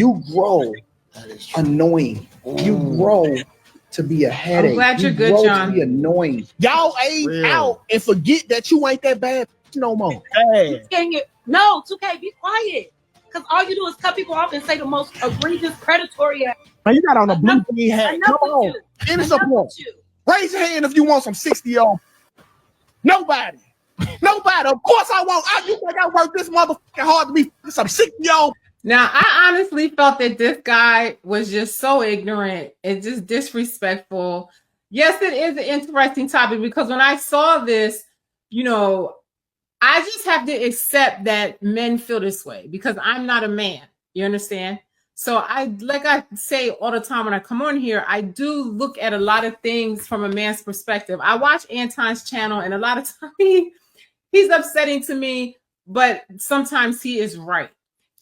You grow annoying. You grow to be a headache. I'm glad you're good, grow John. to be annoying. Y'all age out and forget that you ain't that bad no more. No, 2K, be quiet. Because all you do is cut people off and say the most egregious, predatory. Man, you got on a blue green hat. Come Enough with on. you. Finish Enough up one. with you. Raise your hand if you want some 60-year-old. Nobody. Of course I won't. You think I work this motherfucking hard to be some 60-year-old? Now, I honestly felt that this guy was just so ignorant and just disrespectful. Yes, it is an interesting topic because when I saw this, you know, I just have to accept that men feel this way because I'm not a man. You understand? So like I say all the time when I come on here, I do look at a lot of things from a man's perspective. I watch Anton's channel and a lot of times he's upsetting to me, but sometimes he is right.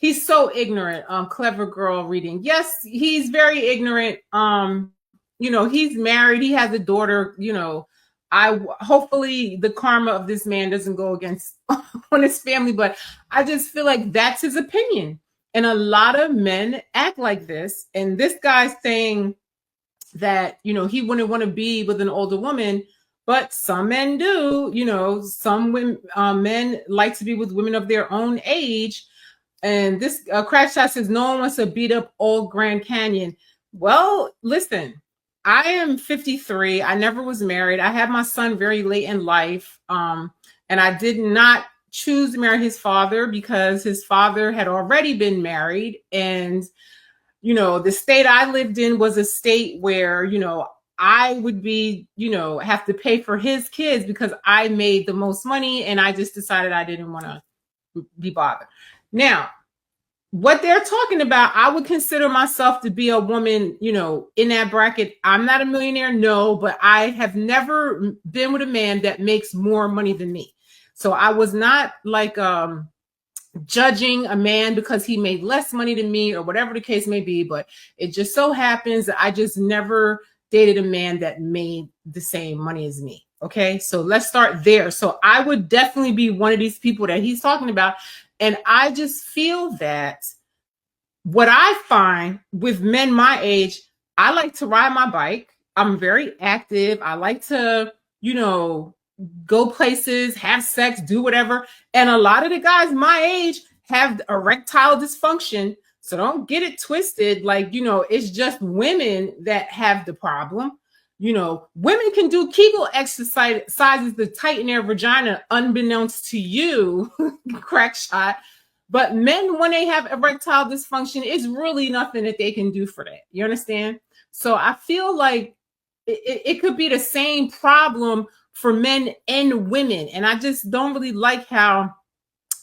He's so ignorant. Clever girl reading. Yes, he's very ignorant. You know, he's married. He has a daughter. You know, hopefully the karma of this man doesn't go against on his family, but I just feel like that's his opinion. And a lot of men act like this. And this guy's saying that, you know, he wouldn't want to be with an older woman, but some men do. You know, some women, men like to be with women of their own age. And this Crash Shot says, no one wants to beat up old Grand Canyon. Well, listen, I am 53. I never was married. I had my son very late in life. And I did not choose to marry his father because his father had already been married. And, you know, the state I lived in was a state where, you know, I would be, you know, have to pay for his kids because I made the most money. And I just decided I didn't want to be bothered. Now, what they're talking about, I would consider myself to be a woman, you know, in that bracket. I'm not a millionaire, no, but I have never been with a man that makes more money than me. So I was not like judging a man because he made less money than me or whatever the case may be. But it just so happens that I just never dated a man that made the same money as me. Okay, so let's start there. So I would definitely be one of these people that he's talking about. And I just feel that what I find with men my age, I like to ride my bike. I'm very active. I like to, you know, go places, have sex, do whatever. And a lot of the guys my age have erectile dysfunction. So don't get it twisted. Like, you know, it's just women that have the problem. You know, women can do Kegel exercises to tighten their vagina unbeknownst to you, Crack Shot. But men, when they have erectile dysfunction, it's really nothing that they can do for that. You understand? So I feel like it could be the same problem for men and women. And I just don't really like how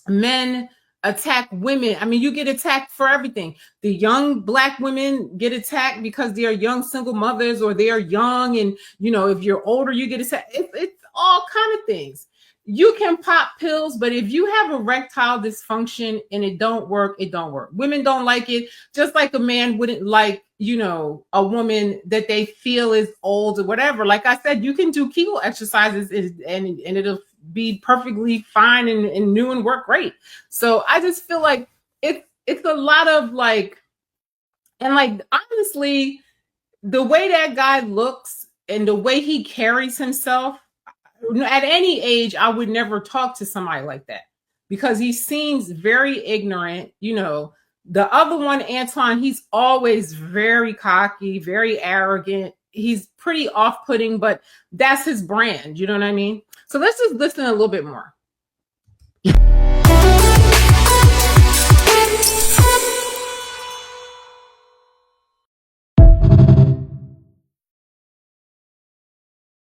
men attack women. I mean, you get attacked for everything. The young Black women get attacked because they are young single mothers or they are young. And, you know, if you're older, you get attacked. It's all kind of things. You can pop pills, but if you have erectile dysfunction and it don't work, it don't work. Women don't like it, just like a man wouldn't like, you know, a woman that they feel is old or whatever. Like I said, you can do Kegel exercises and it'll be perfectly fine and new and work great. So I just feel like it's a lot of like, and like, honestly, the way that guy looks and the way he carries himself, at any age, I would never talk to somebody like that because he seems very ignorant. You know, the other one, Antoine, he's always very cocky, very arrogant. He's pretty off-putting, but that's his brand. You know what I mean? So let's just listen a little bit more.